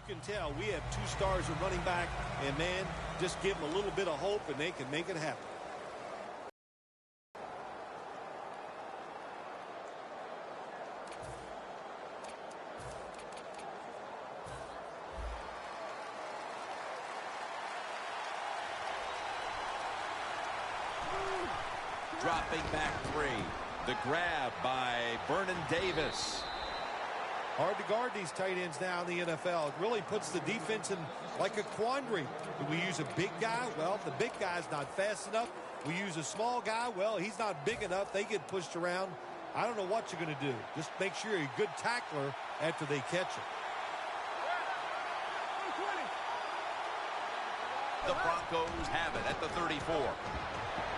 can tell we have 2 stars at running back, and, man, just give them a little bit of hope, and they can make it happen. Dropping back 3. The grab by Vernon Davis. Hard to guard these tight ends now in the NFL. It really puts the defense in like a quandary. Do we use a big guy? Well, if the big guy's not fast enough. We use a small guy. Well, he's not big enough. They get pushed around. I don't know what you're going to do. Just make sure you're a good tackler after they catch it. The Broncos have it at the 34.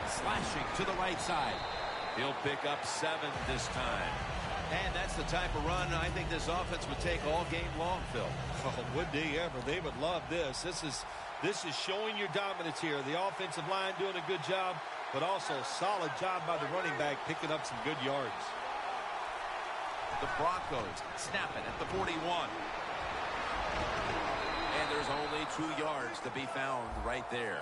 Slashing to the right side. He'll pick up 7 this time. And that's the type of run I think this offense would take all game long, Phil. Oh, would they ever? They would love this. This is showing your dominance here. The offensive line doing a good job, but also a solid job by the running back picking up some good yards. The Broncos snap it at the 41. And there's only 2 yards to be found right there.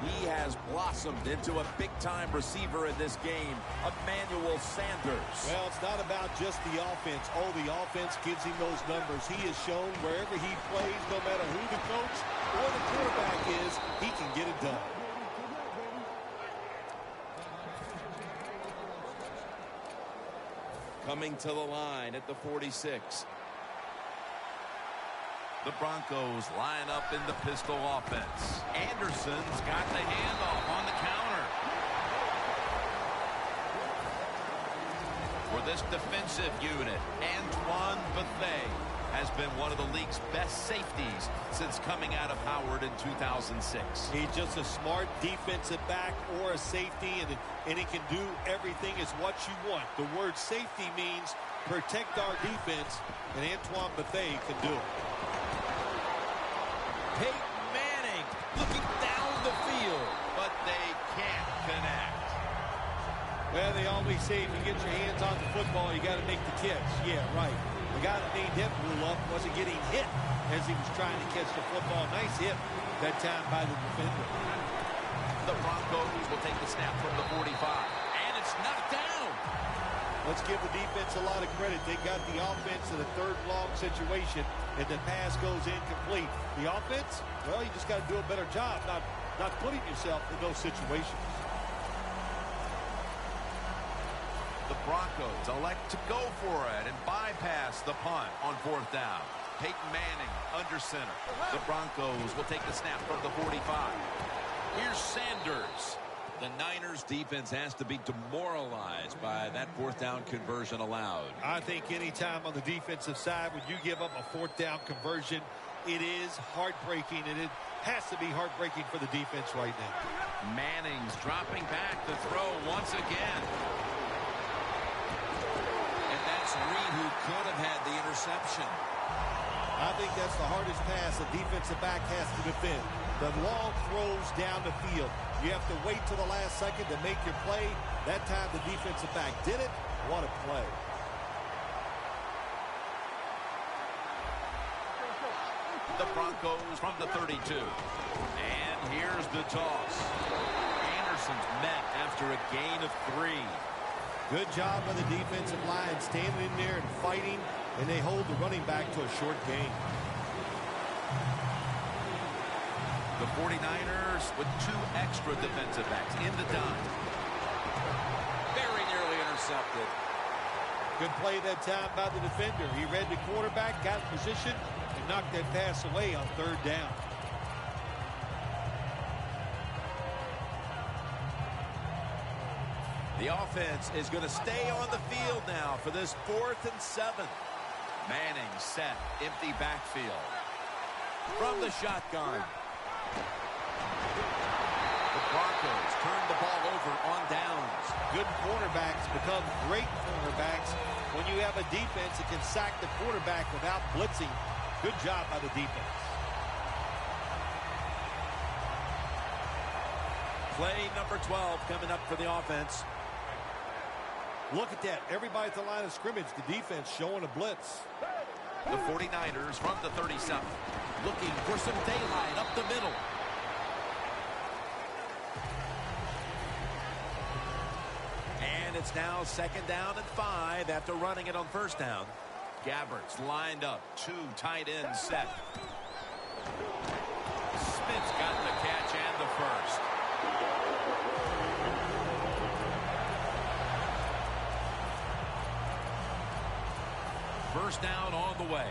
He has blossomed into a big-time receiver in this game, Emmanuel Sanders. Well, it's not about just the offense. Oh, the offense gives him those numbers. He has shown wherever he plays, no matter who the coach or the quarterback is, he can get it done. Coming to the line at the 46. The Broncos line up in the pistol offense. Anderson's got the handoff on the counter. For this defensive unit, Antoine Bethea has been one of the league's best safeties since coming out of Howard in 2006. He's just a smart defensive back or a safety, and he can do everything is what you want. The word safety means protect our defense, and Antoine Bethea can do it. Peyton Manning looking down the field, but they can't connect. Well, they always say if you get your hands on the football, you got to make the catch. Yeah, right. The guy that made him blew up wasn't getting hit as he was trying to catch the football. Nice hit that time by the defender. The Broncos will take the snap from the 45, and it's knocked down. Let's give the defense a lot of credit. They got the offense in a 3rd and long situation, and the pass goes incomplete. The offense, well, you just got to do a better job not putting yourself in those situations. The Broncos elect to go for it and bypass the punt on 4th down. Peyton Manning under center. The Broncos will take the snap from the 45. Here's Sanders. The Niners defense has to be demoralized by that 4th down conversion allowed. I think any time on the defensive side when you give up a 4th down conversion, it is heartbreaking, and it has to be heartbreaking for the defense right now. Manning's dropping back to throw once again. And that's Reed who could have had the interception. I think that's the hardest pass a defensive back has to defend. The long throws down the field. You have to wait till the last second to make your play. That time the defensive back did it. What a play. The Broncos from the 32. And here's the toss. Anderson's met after a gain of 3. Good job by the defensive line standing in there and fighting, and they hold the running back to a short gain. The 49ers with 2 extra defensive backs in the dime. Very nearly intercepted. Good play that time by the defender. He read the quarterback, got in position, and knocked that pass away on 3rd down. The offense is going to stay on the field now for this 4th and 7. Manning set, empty backfield. From the shotgun. The Broncos turn the ball over on downs. Good cornerbacks become great cornerbacks when you have a defense that can sack the quarterback without blitzing. Good job by the defense. Play number 12 coming up for the offense. Look at that. Everybody at the line of scrimmage, the defense showing a blitz. The 49ers from the 37. Looking for some daylight up the middle. And it's now 2nd down and 5 after running it on 1st down. Gabbert's lined up. 2 tight ends set. Smith's got the catch and the first. First down on the way.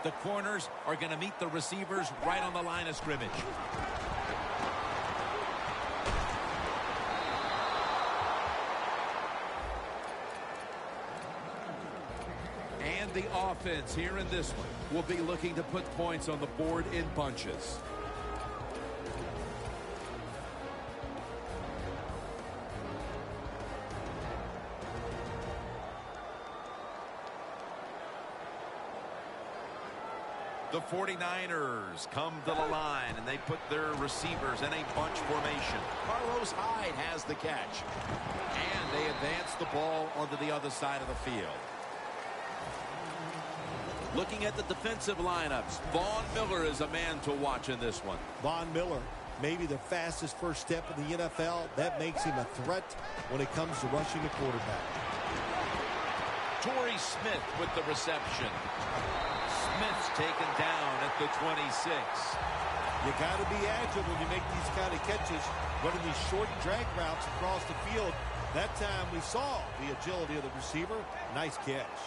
The corners are going to meet the receivers right on the line of scrimmage. And the offense here in this one will be looking to put points on the board in bunches. The 49ers come to the line, and they put their receivers in a bunch formation. Carlos Hyde has the catch. And they advance the ball onto the other side of the field. Looking at the defensive lineups, Von Miller is a man to watch in this one. Von Miller, maybe the fastest first step in the NFL. That makes him a threat when it comes to rushing the quarterback. Torrey Smith with the reception. Smith's taken down at the 26. You got to be agile when you make these kind of catches, running these short drag routes across the field. That time we saw the agility of the receiver. Nice catch.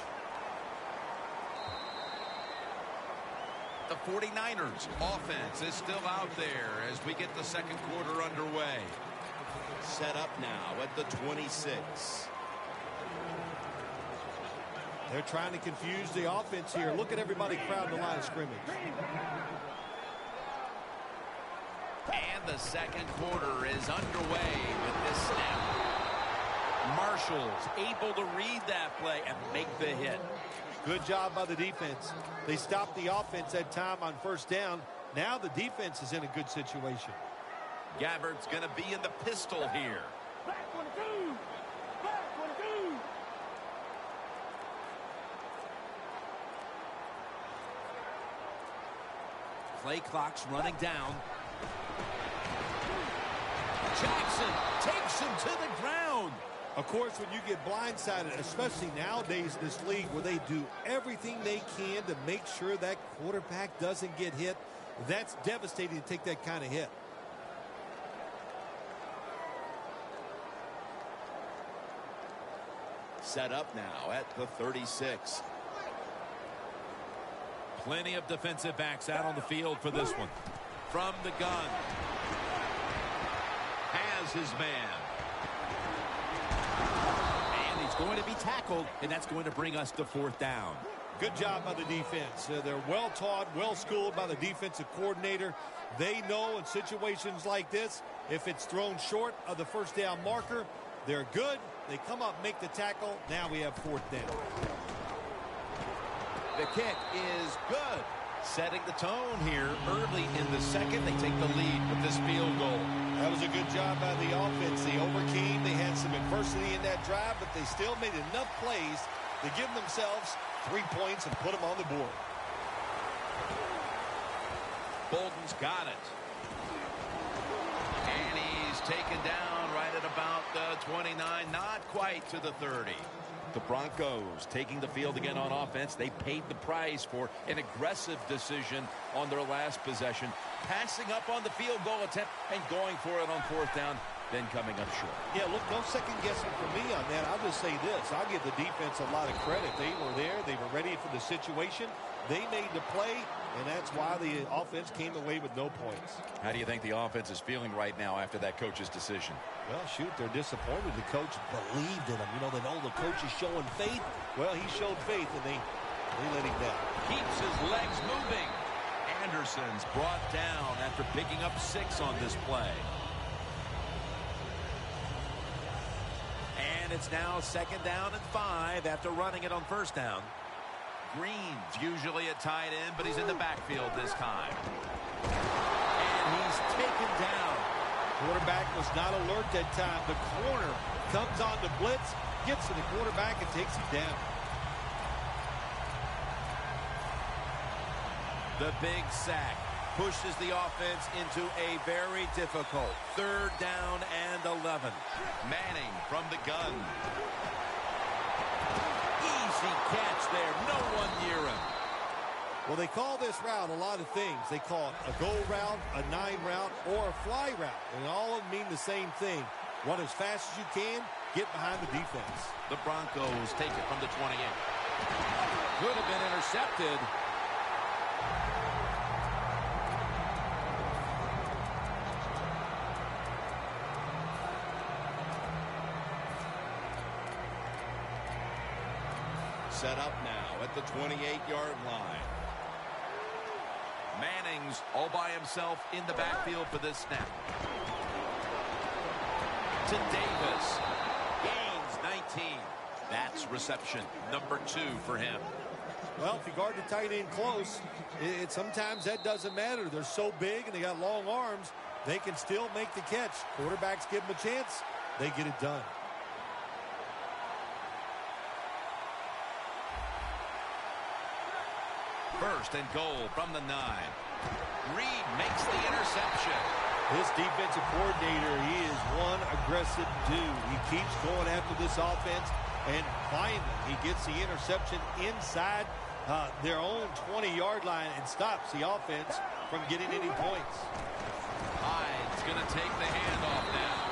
The 49ers offense is still out there as we get the 2nd quarter underway. Set up now at the 26. They're trying to confuse the offense here. Look at everybody crowding the line of scrimmage. And the 2nd quarter is underway with this snap. Marshall's able to read that play and make the hit. Good job by the defense. They stopped the offense that time on 1st down. Now the defense is in a good situation. Gabbert's going to be in the pistol here. Play clock's running down. Jackson takes him to the ground. Of course, when you get blindsided, especially nowadays in this league where they do everything they can to make sure that quarterback doesn't get hit, that's devastating to take that kind of hit. Set up now at the 36. Plenty of defensive backs out on the field for this one. From the gun. Has his man. And he's going to be tackled, and that's going to bring us to 4th down. Good job by the defense. They're well taught, well schooled by the defensive coordinator. They know in situations like this, if it's thrown short of the 1st down marker, they're good. They come up, make the tackle. Now we have 4th down. The kick is good. Setting the tone here early in the 2nd. They take the lead with this field goal. That was a good job by the offense. They overcame. They had some adversity in that drive, but they still made enough plays to give themselves 3 points and put them on the board. Bolden's got it. And he's taken down right at about the 29. Not quite to the 30. The Broncos taking the field again on offense. They paid the price for an aggressive decision on their last possession. Passing up on the field goal attempt and going for it on 4th down, then coming up short. Yeah, look, no second guessing for me on that. I'll just say this. I'll give the defense a lot of credit. They were there. They were ready for the situation. They made the play, and that's why the offense came away with no points. How do you think the offense is feeling right now after that coach's decision? Well, shoot, they're disappointed. The coach believed in him. You know, they know the coach is showing faith. Well, he showed faith, and they let him down. Keeps his legs moving. Anderson's brought down after picking up 6 on this play. And it's now 2nd down and 5 after running it on 1st down. Green's usually a tight end, but he's in the backfield this time. And he's taken down. Quarterback was not alert that time. The corner comes on the blitz, gets to the quarterback, and takes him down. The big sack pushes the offense into a very difficult 3rd down and 11. Manning from the gun. Easy catch there. No one near him. Well, they call this route a lot of things. They call it a go route, a 9 route, or a fly route. And all of them mean the same thing. Run as fast as you can, get behind the defense. The Broncos take it from the 28. Could have been intercepted. Set up now at the 28-yard line. Manning's all by himself in the backfield for this snap. To Davis. Gains 19. That's reception number 2 for him. Well, if you guard the tight end close, sometimes that doesn't matter. They're so big and they got long arms, they can still make the catch. Quarterbacks give them a chance, they get it done. First and goal from the 9. Reed makes the interception. This defensive coordinator, he is one aggressive dude. He keeps going after this offense, and finally he gets the interception inside their own 20-yard line and stops the offense from getting any points. Hyde's going to take the handoff now.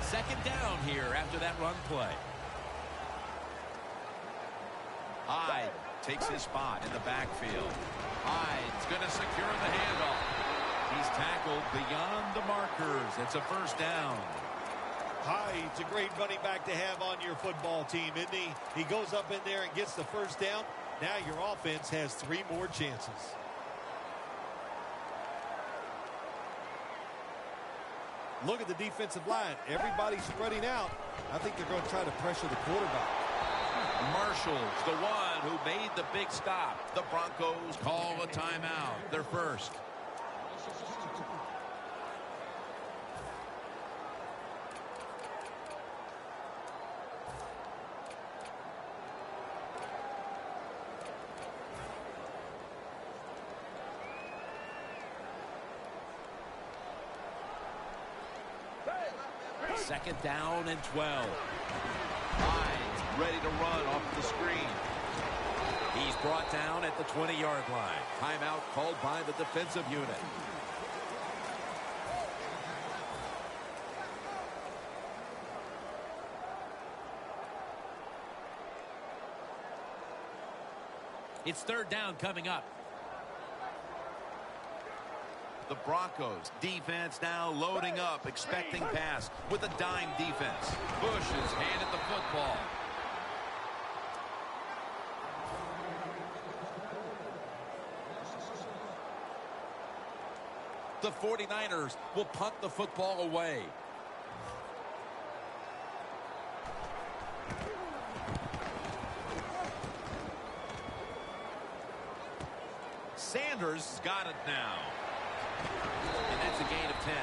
Second down here after that run play. Hyde takes his spot in the backfield. Hyde's going to secure the handoff. He's tackled beyond the markers. It's a first down. Hyde's a great running back to have on your football team, isn't he? He goes up in there and gets the first down. Now your offense has 3 more chances. Look at the defensive line. Everybody's spreading out. I think they're going to try to pressure the quarterback. Marshall's the one who made the big stop. The Broncos call a timeout. Their first. Second down and 12. Hyde's ready to run off the screen. He's brought down at the 20-yard line. Timeout called by the defensive unit. It's third down coming up. The Broncos defense now loading up, expecting pass with a dime defense. Bush is handed the football. The 49ers will punt the football away. Sanders got it now. And that's a gain of 10.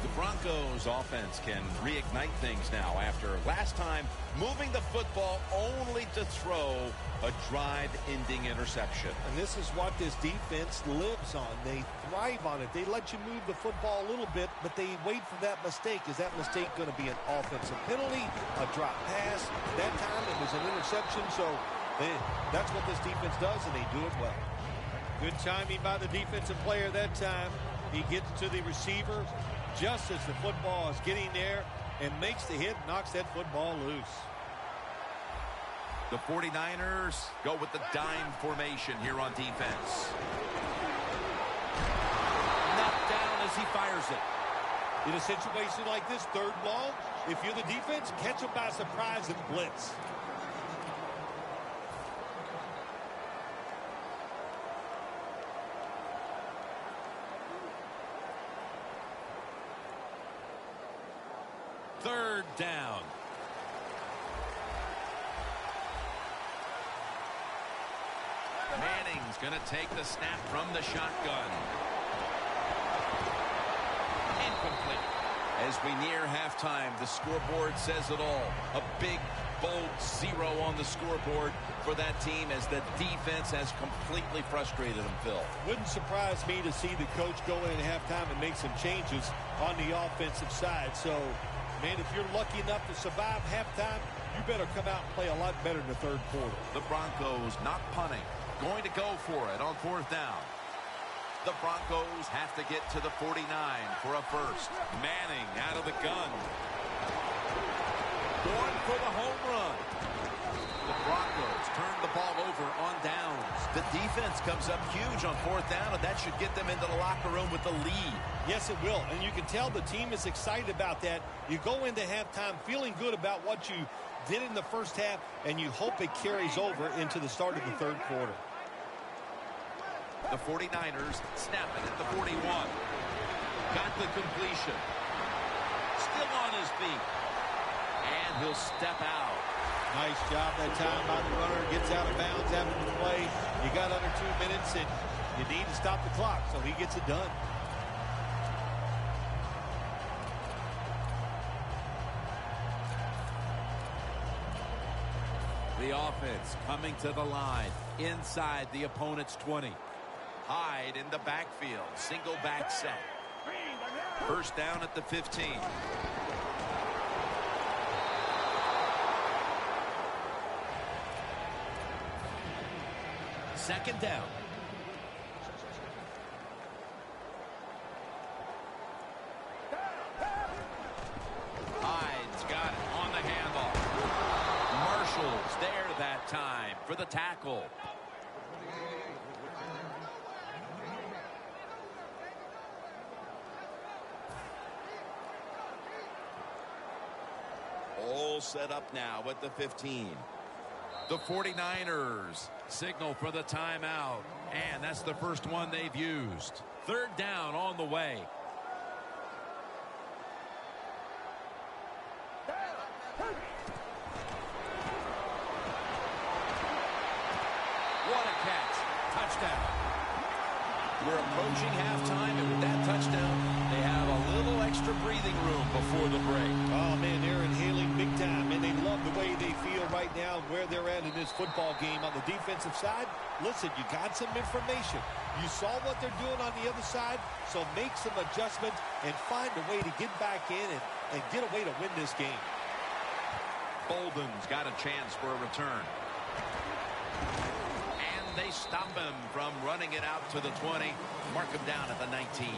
The Broncos offense can reignite things now after last time moving the football only to throw a drive-ending interception. And this is what this defense lives on. They thrive on it. They let you move the football a little bit, but they wait for that mistake. Is that mistake going to be an offensive penalty, a drop pass? That time it was an interception, so that's what this defense does, and they do it well. Good timing by the defensive player that time. He gets to the receiver just as the football is getting there and makes the hit, knocks that football loose. The 49ers go with the dime formation here on defense. Knocked down as he fires it. In a situation like this, third long, if you're the defense, catch them by surprise and blitz. Third down. Manning's going to take the snap from the shotgun. Incomplete. As As we near halftime, the scoreboard says it all. A big, bold 0 on the scoreboard for that team as the defense has completely frustrated them, Phil. Wouldn't surprise me to see the coach go in at halftime and make some changes on the offensive side. So, man, if you're lucky enough to survive halftime, you better come out and play a lot better in the third quarter. The Broncos not punting, going to go for it on 4th down. The Broncos have to get to the 49 for a first. Manning out of the gun. Going for the home run. The Broncos turn the ball over on downs. The defense comes up huge on 4th down, and that should get them into the locker room with the lead. Yes, it will. And you can tell the team is excited about that. You go into halftime feeling good about what you did in the first half, and you hope it carries over into the start of the third quarter. The 49ers snap it at the 41. Got the completion. Still on his feet. And he'll step out. Nice job that time by the runner. Gets out of bounds after the play. You got under 2 minutes, and you need to stop the clock, so he gets it done. The offense coming to the line inside the opponent's 20. Hyde in the backfield. Single back set. First down at the 15. Second down. Hyde's got it on the handoff. Marshall's there that time for the tackle. All set up now at the 15. The 49ers signal for the timeout, and that's the first one they've used. Third down on the way. What a catch. Touchdown. We're approaching halftime, and with that touchdown, they have a little extra breathing room before the break. Oh, man, they're inhaling big time, and they love the way they feel right now where they're at in this football game. On the defensive side, listen, you got some information. You saw what they're doing on the other side, so make some adjustments and find a way to get back in and get a way to win this game. Bolden's got a chance for a return. They stop him from running it out to the 20. Mark him down at the 19.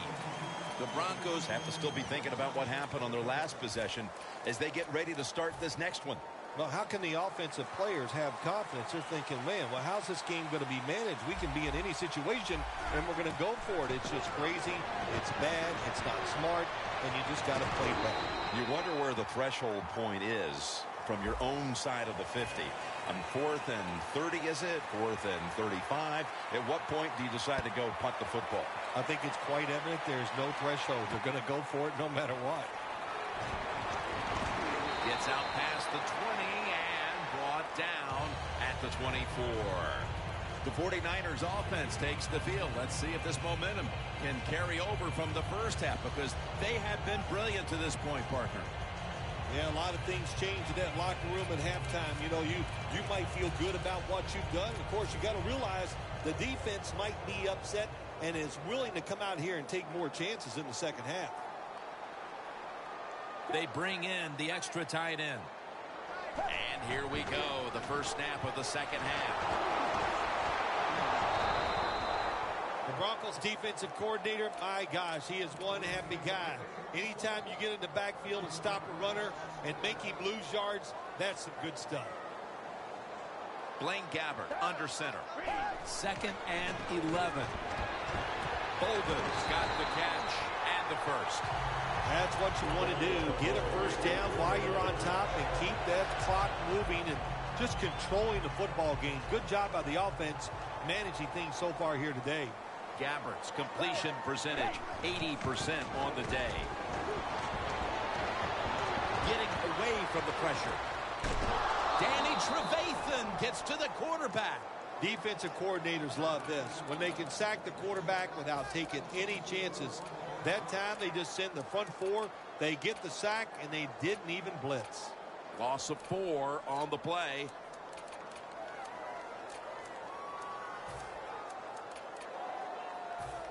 The Broncos have to still be thinking about what happened on their last possession as they get ready to start this next one. Well, how can the offensive players have confidence? They're thinking, man, well, how's this game going to be managed? We can be in any situation, and we're going to go for it. It's just crazy. It's bad. It's not smart, and you just got to play better. You wonder where the threshold point is from your own side of the 50. 4th and 30, is it? 4th and 35. At what point do you decide to go punt the football? I think it's quite evident there's no threshold. They're going to go for it no matter what. Gets out past the 20 and brought down at the 24. The 49ers offense takes the field. Let's see if this momentum can carry over from the first half, because they have been brilliant to this point, partner. Yeah, a lot of things change in that locker room at halftime. You know, you might feel good about what you've done. Of course, you got to realize the defense might be upset and is willing to come out here and take more chances in the second half. They bring in the extra tight end. And here we go, the first snap of the second half. The Broncos defensive coordinator, my gosh, he is one happy guy. Anytime you get in the backfield and stop a runner and make him lose yards, that's some good stuff. Blaine Gabbert under center. 2nd and 11. Bolden's got the catch and the first. That's what you want to do. Get a first down while you're on top and keep that clock moving and just controlling the football game. Good job by the offense managing things so far here today. Gabbert's completion percentage, 80% on the day. Getting away from the pressure. Danny Trevathan gets to the quarterback. Defensive coordinators love this. When they can sack the quarterback without taking any chances, That time they just send the front four. They get the sack, and they didn't even blitz. Loss of 4 on the play.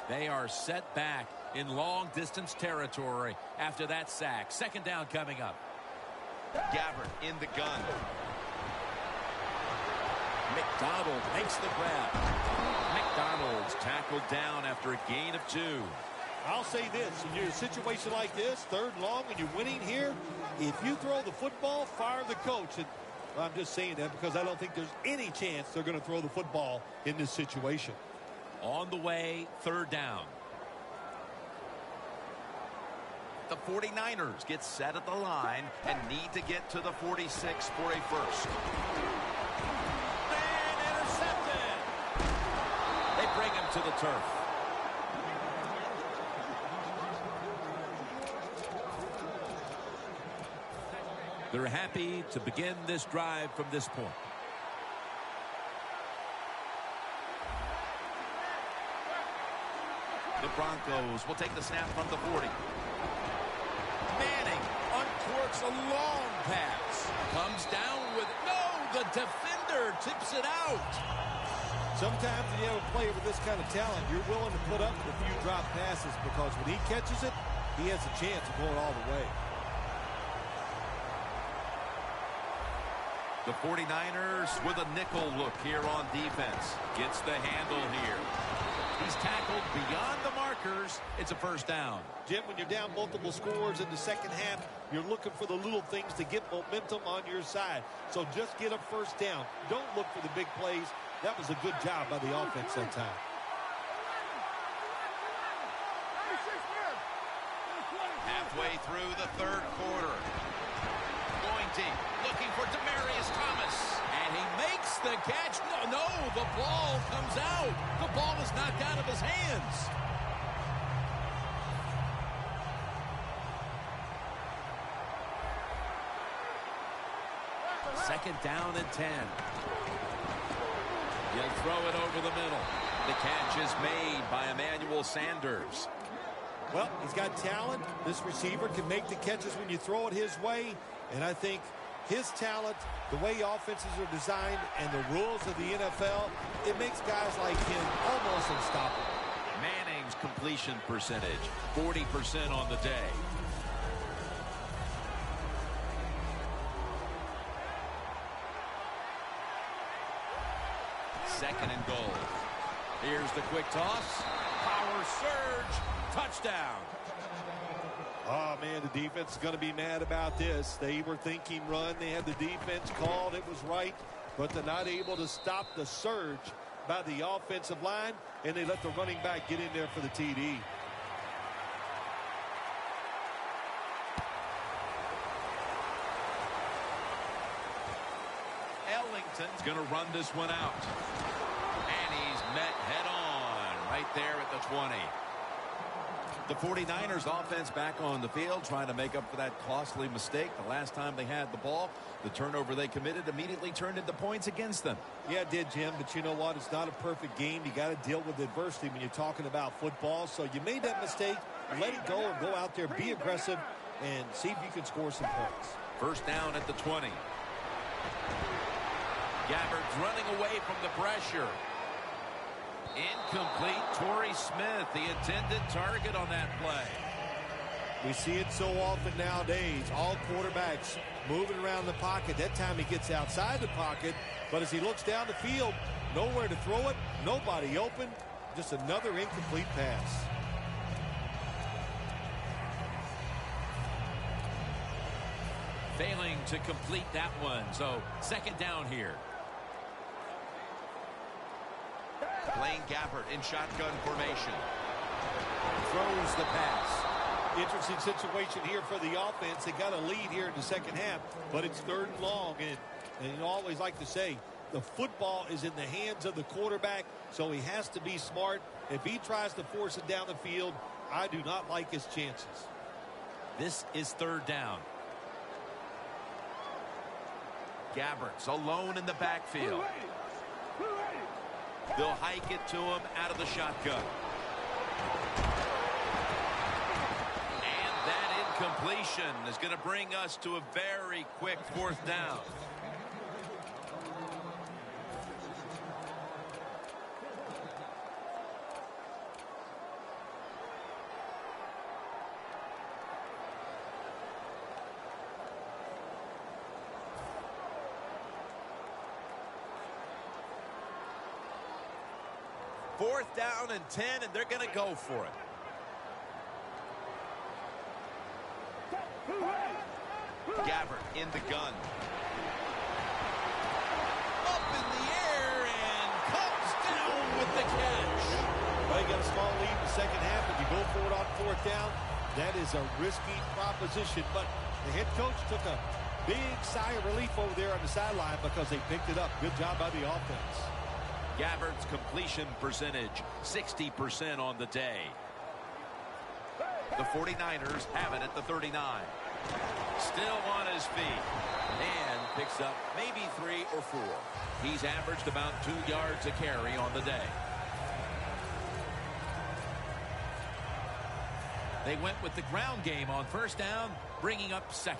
They are set back in long-distance territory after that sack. Second down coming up. Gabbert in the gun. McDonald makes the grab. McDonald's tackled down after a gain of 2. I'll say this. In your situation like this, third and long, and you're winning here, if you throw the football, fire the coach. And I'm just saying that because I don't think there's any chance they're going to throw the football in this situation. On the way, third down. The 49ers get set at the line and need to get to the 46 for a first. And intercepted. They bring him to the turf. They're happy to begin this drive from this point. The Broncos will take the snap from the 40. Manning uncorks a long pass. Comes down with the defender tips it out. Sometimes when you have a player with this kind of talent, you're willing to put up with a few drop passes because when he catches it, he has a chance of going all the way. The 49ers with a nickel look here on defense. Gets the handle here. He's tackled beyond the markers. It's a first down. Jim, when you're down multiple scores in the second half, you're looking for the little things to get momentum on your side. So just get a first down. Don't look for the big plays. That was a good job by the offense that time. Halfway through the third quarter. Going deep, looking for Demaryius Thomas. And he makes the catch. No, the ball comes out. The ball is knocked out of his hands. Second down and 10. He'll throw it over the middle. The catch is made by Emmanuel Sanders. Well, he's got talent. This receiver can make the catches when you throw it his way. And I think his talent, the way offenses are designed, and the rules of the NFL, it makes guys like him almost unstoppable. Manning's completion percentage, 40% on the day. Second and goal. Here's the quick toss. Power surge. Touchdown. Oh, man, the defense is going to be mad about this. They were thinking run. They had the defense called. It was right, but they're not able to stop the surge by the offensive line, and they let the running back get in there for the TD. Ellington's going to run this one out. And he's met head on right there at the 20. The 49ers offense back on the field trying to make up for that costly mistake. The last time they had the ball, the turnover they committed immediately turned into points against them. Yeah, it did, Jim, but you know what? It's not a perfect game. You got to deal with adversity when you're talking about football. So you made that mistake. Let it go and go out there, be aggressive, and see if you can score some points. First down at the 20. Gabbert's running away from the pressure. Incomplete. Torrey Smith, the intended target on that play. We see it so often nowadays. All quarterbacks moving around the pocket. That time he gets outside the pocket, but as he looks down the field, nowhere to throw it, nobody open, just another incomplete pass. Failing to complete that one, so second down here. Blaine Gabbert in shotgun formation. Throws the pass. Interesting situation here for the offense. They got a lead here in the second half, but it's third and long. And you always like to say, the football is in the hands of the quarterback, so he has to be smart. If he tries to force it down the field, I do not like his chances. This is third down. Gabbert's alone in the backfield. They'll hike it to him out of the shotgun. Incompletion is going to bring us to a very quick 4th down. Fourth down and 10, and they're going to go for it. Gabbert in the gun. Up in the air and comes down with the catch. Well, you got a small lead in the second half. If you go for it on 4th down, that is a risky proposition. But the head coach took a big sigh of relief over there on the sideline because they picked it up. Good job by the offense. Gabbert's completion percentage, 60% on the day. The 49ers have it at the 39. Still on his feet. And picks up maybe 3 or 4. He's averaged about 2 yards a carry on the day. They went with the ground game on 1st down, bringing up 2nd.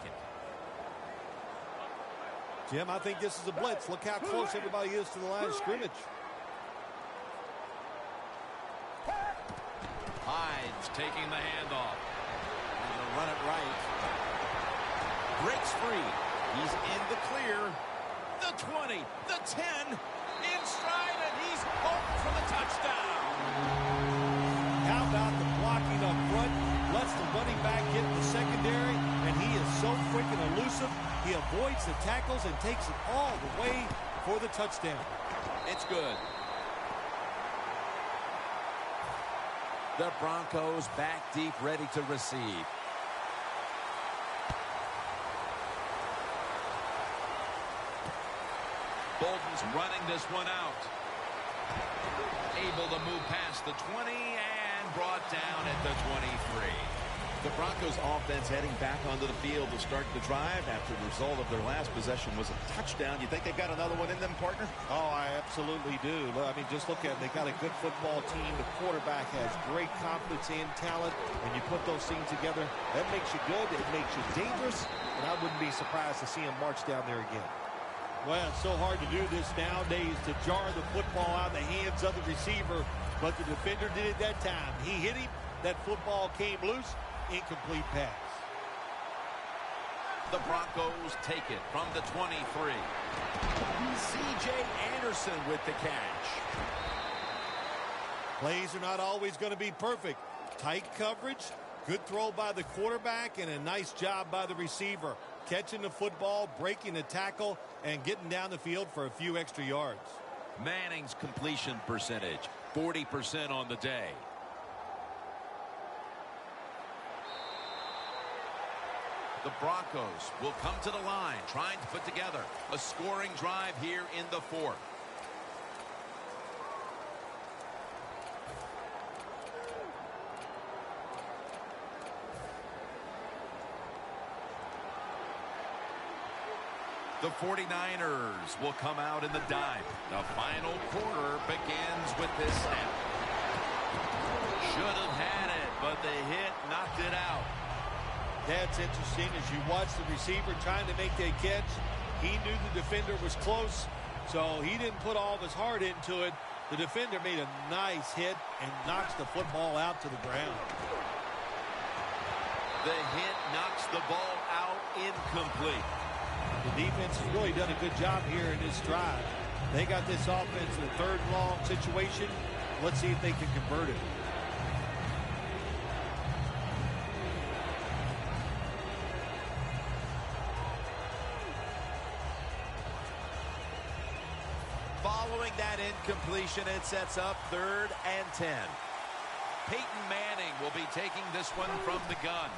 Jim, I think this is a blitz. Look how close everybody is to the line of scrimmage. Hyde's taking the handoff. He's going to run it right. Breaks free. He's in the clear. The 20, the 10, in stride, and he's home for the touchdown. How about the blocking up front? Lets the running back get in the secondary, and he is so quick and elusive. He avoids the tackles and takes it all the way for the touchdown. It's good. The Broncos back deep, ready to receive. Bolden's running this one out. Able to move past the 20 and brought down at the 23. The Broncos offense heading back onto the field to start the drive after the result of their last possession was a touchdown. You think they've got another one in them, partner? Oh, I absolutely do. I mean, just look at it. They got a good football team. The quarterback has great confidence and talent. When you put those things together, that makes you good. It makes you dangerous. And I wouldn't be surprised to see him march down there again. Well, it's so hard to do this nowadays, to jar the football out of the hands of the receiver. But the defender did it that time. He hit him. That football came loose. Incomplete pass. The Broncos take it from the 23. C.J. Anderson with the catch. Plays are not always going to be perfect. Tight coverage, good throw by the quarterback, and a nice job by the receiver. Catching the football, breaking the tackle, and getting down the field for a few extra yards. Manning's completion percentage, 40% on the day. The Broncos will come to the line, trying to put together a scoring drive here in the 4th. The 49ers will come out in the dime. The final quarter begins with this snap. Should have had it, but the hit knocked it out. That's interesting. As you watch the receiver trying to make that catch, he knew the defender was close, so he didn't put all of his heart into it. The defender made a nice hit and knocks the football out to the ground. The hit knocks the ball out, incomplete. The defense has really done a good job here in this drive. They got this offense in a 3rd and long situation. Let's see if they can convert it. Following that incompletion, it sets up 3rd and 10. Peyton Manning will be taking this one from the gun.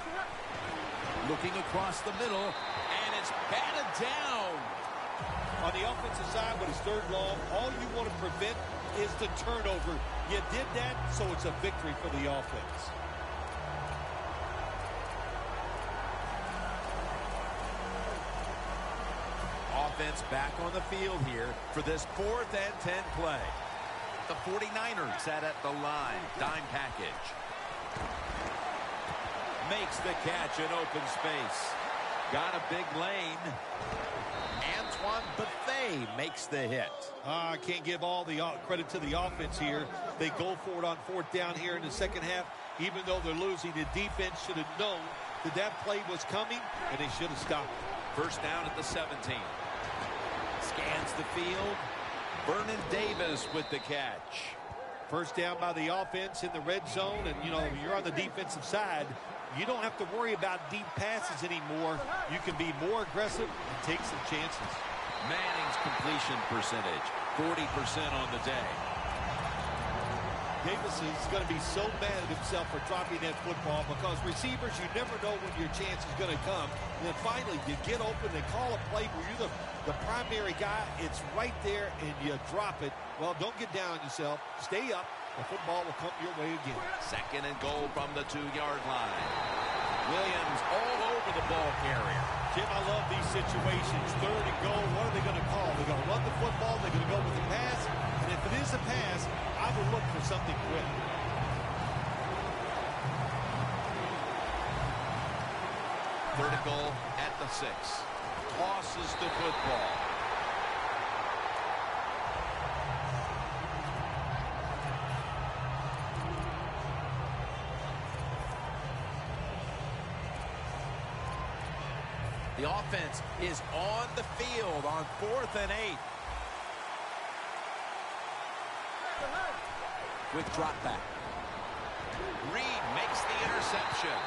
Looking across the middle, and it's batted down. On the offensive side, when it's 3rd long, all you want to prevent is the turnover. You did that, so it's a victory for the offense. Offense back on the field here for this 4th and 10 play. The 49ers sat at the line. Dime package. makes the catch in open space. Got a big lane. Antoine Buffet makes the hit. I can't give all the credit to the offense here. They go for it on fourth down here in the second half. Even though they're losing, the defense should have known that that play was coming, and they should have stopped it. First down at the 17. Scans the field. Vernon Davis with the catch. First down by the offense in the red zone, and, you know, you're on the defensive side. You don't have to worry about deep passes anymore. You can be more aggressive and take some chances. Manning's completion percentage, 40% on the day. Davis is going to be so mad at himself for dropping that football because receivers, you never know when your chance is going to come. And then finally, you get open, they call a play where you're the primary guy. It's right there, and you drop it. Well, don't get down on yourself. Stay up. The football will come your way again. Second and goal from the 2-yard line. Williams all over the ball carrier. Jim, I love these situations. Third and goal, what are they going to call? They're going to run the football. They're going to go with the pass. And if it is a pass, I would look for something quick. Third and goal at the 6. Tosses the football. The offense is on the field on 4th and 8. Quick drop back. Reed makes the interception.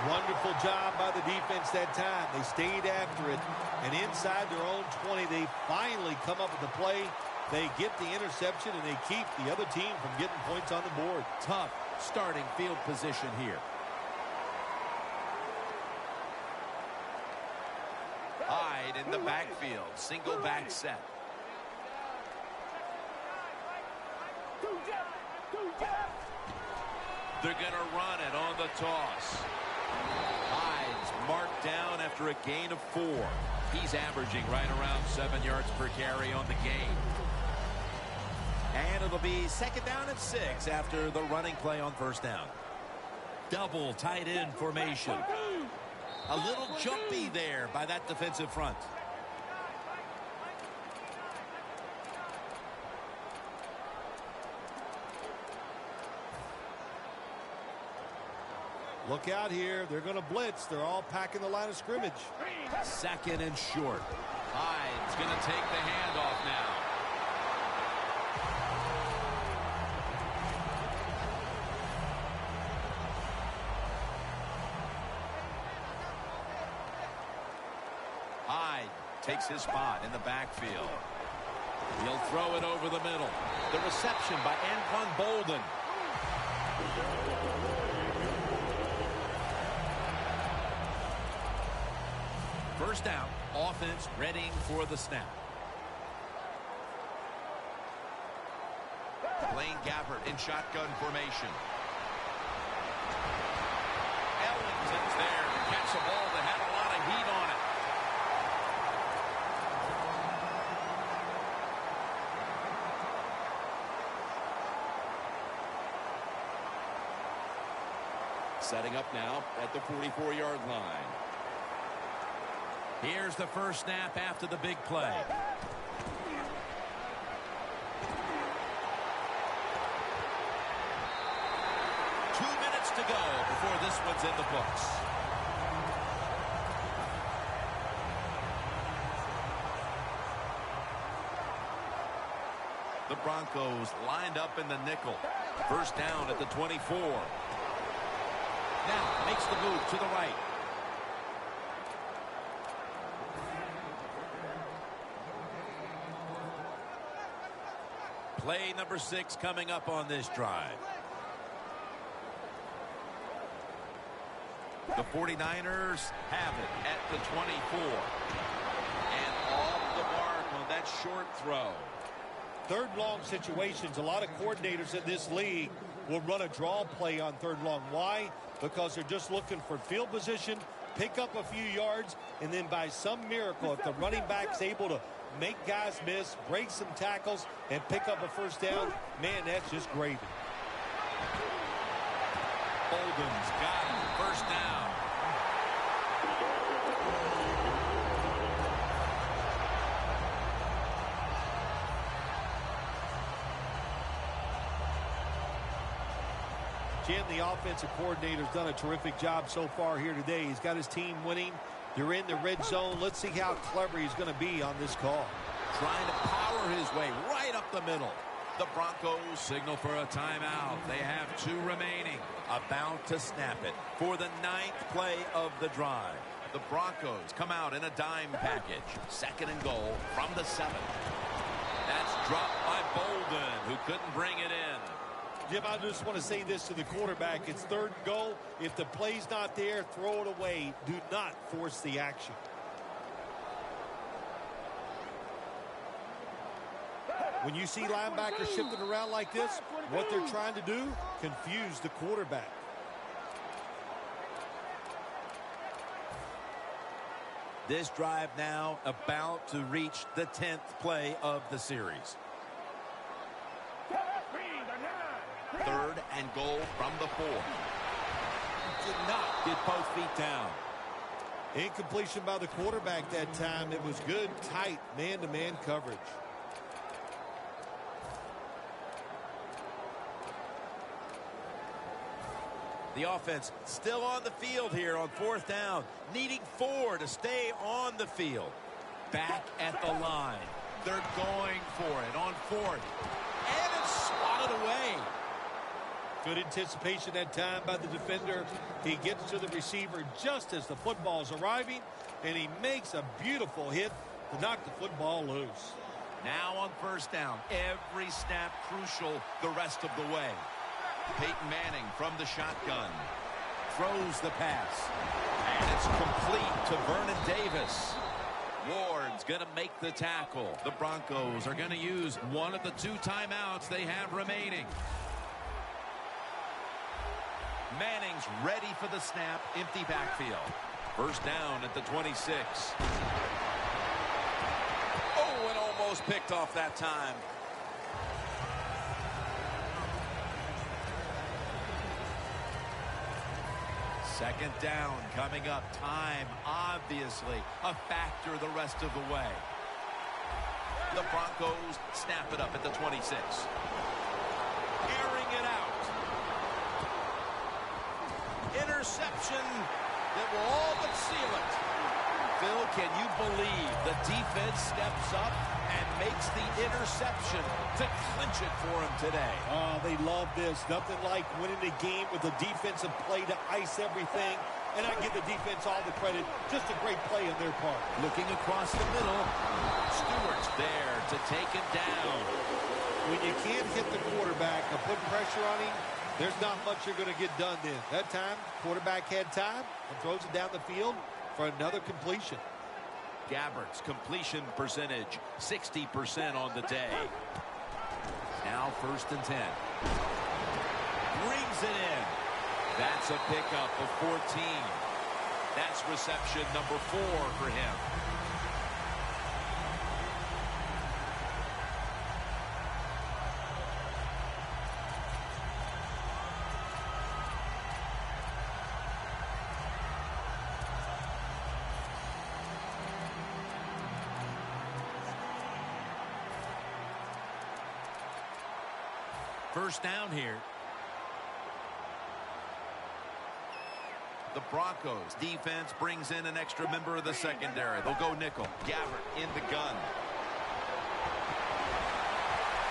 Wonderful job by the defense that time. They stayed after it, and inside their own 20, they finally come up with the play. They get the interception, and they keep the other team from getting points on the board. Tough starting field position here. Hyde in the backfield. Single back set. They're going to run it on the toss. Hyde's marked down after a gain of 4. He's averaging right around 7 yards per carry on the game. And it'll be second down and 6 after the running play on first down. Double tight end formation. A little jumpy there by that defensive front. Look out here. They're going to blitz. They're all packing the line of scrimmage. Second and short. Hyde's going to take the handoff now. Hyde takes his spot in the backfield. He'll throw it over the middle. The reception by Anquan Bolden. First down, offense readying for the snap. Blaine Gabbert in shotgun formation. Ellington's there to catch a ball that had a lot of heat on it. Setting up now at the 44-yard line. Here's the first snap after the big play. 2 minutes to go before this one's in the books. The Broncos lined up in the nickel. First down at the 24. Now makes the move to the right. Play number 6 coming up on this drive. The 49ers have it at the 24. And off the mark on that short throw. Third long situations, a lot of coordinators in this league will run a draw play on third long. Why? Because they're just looking for field position, pick up a few yards, and then by some miracle, if the running back's able to make guys miss, break some tackles, and pick up a first down, man, that's just gravy. Bolden's got it. First down. Jim, the offensive coordinator's done a terrific job so far here today. He's got his team winning. They're in the red zone. Let's see how clever he's going to be on this call. Trying to power his way right up the middle. The Broncos signal for a timeout. They have 2 remaining. About to snap it for the 9th play of the drive. The Broncos come out in a dime package. 2nd and goal from the 7. That's dropped by Bolden, who couldn't bring it in. Jim, I just want to say this to the quarterback. It's 3rd and goal. If the play's not there, throw it away. Do not force the action. When you see linebackers shifting around like this, what they're trying to do, confuse the quarterback. This drive now about to reach the 10th play of the series. 3rd and goal from the 4. Did not get both feet down. Incompletion by the quarterback that time. It was good, tight, man-to-man coverage. The offense still on the field here on 4th down, needing 4 to stay on the field. Back at the line. They're going for it on 4th. And it's swatted away. Good anticipation that time by the defender. He gets to the receiver just as the football's arriving, and he makes a beautiful hit to knock the football loose. Now on 1st down, every snap crucial the rest of the way. Peyton Manning from the shotgun. Throws the pass. And it's complete to Vernon Davis. Ward's going to make the tackle. The Broncos are going to use one of the 2 timeouts they have remaining. Manning's ready for the snap. Empty backfield. 1st down at the 26. Oh, and almost picked off that time. Second down coming up. Time, obviously, a factor the rest of the way. The Broncos snap it up at the 26. Airing it out. Interception that will all but seal it. Phil, can you believe the defense steps up and makes the interception to clinch it for him today? Oh, they love this. Nothing like winning the game with a defensive play to ice everything. And I give the defense all the credit. Just a great play on their part. Looking across the middle. Stewart's there to take him down. When you can't hit the quarterback and put pressure on him, there's not much you're going to get done then. That time, quarterback had time and throws it down the field for another completion. Gabbert's completion percentage, 60% on the day. Now 1st and 10. Brings it in. That's a pickup of 14. That's reception number 4 for him. First down here. The Broncos defense brings in an extra member of the secondary. They'll go nickel. Gabbert in the gun.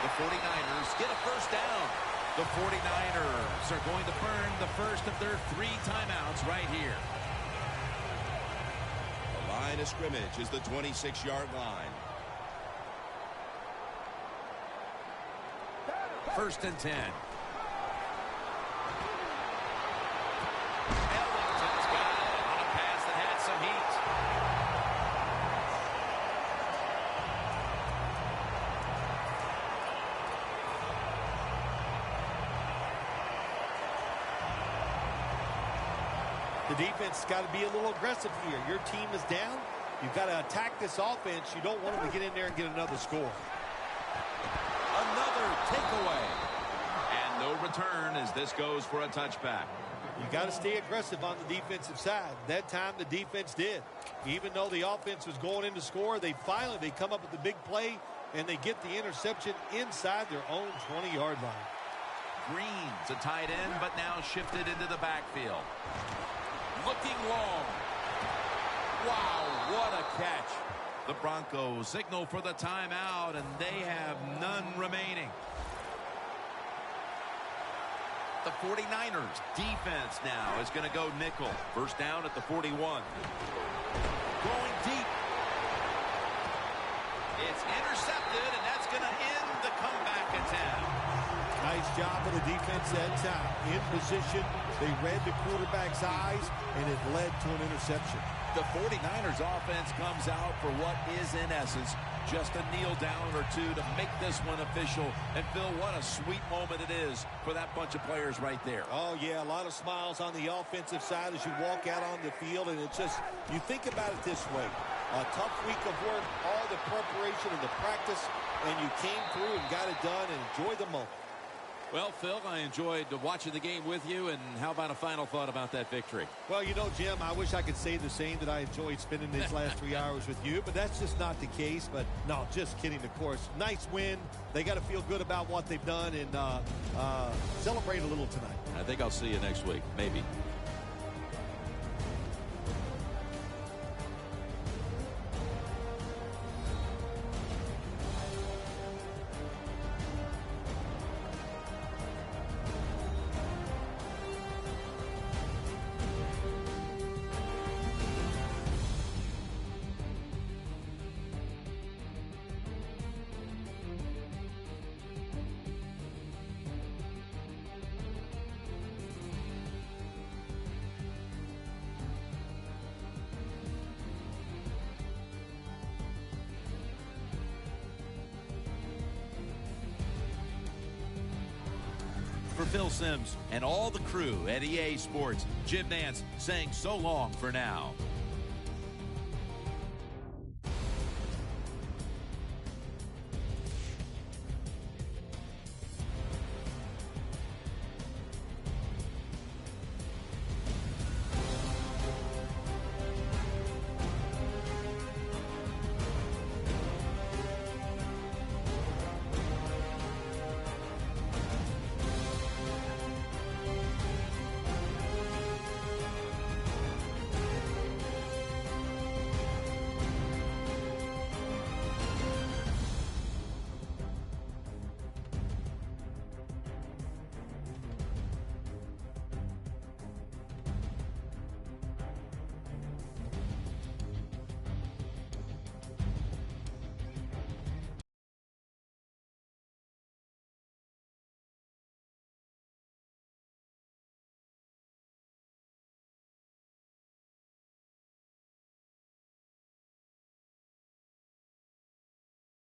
The 49ers get a 1st down. The 49ers are going to burn the first of their 3 timeouts right here. The line of scrimmage is the 26-yard line. 1st and 10. The defense has got to be a little aggressive here. Your team is down. You've got to attack this offense. You don't want them to get in there and get another score. Another takeaway. And no return as this goes for a touchback. You got to stay aggressive on the defensive side. That time the defense did. Even though the offense was going in to score, they come up with the big play, and they get the interception inside their own 20-yard line. Green's a tight end, but now shifted into the backfield. Looking long. Wow, what a catch. The Broncos signal for the timeout, and they have none remaining. The 49ers defense now is going to go nickel. First down at the 41. Going deep. It's intercepted, and that's going to end the comeback attempt. Nice job of the defense that time. In position, they read the quarterback's eyes, and it led to an interception. The 49ers offense comes out for what is, in essence, just a kneel down or two to make this one official. And, Phil, what a sweet moment it is for that bunch of players right there. Oh, yeah, a lot of smiles on the offensive side as you walk out on the field. And it's just, you think about it this way. A tough week of work, all the preparation and the practice, and you came through and got it done and enjoyed the moment. Well, Phil, I enjoyed watching the game with you, and how about a final thought about that victory? Well, you know, Jim, I wish I could say the same, that I enjoyed spending these last 3 hours with you, but that's just not the case. But, no, just kidding, of course. Nice win. They got to feel good about what they've done and celebrate a little tonight. I think I'll see you next week, maybe. For Phil Simms and all the crew at EA Sports, Jim Nance saying so long for now.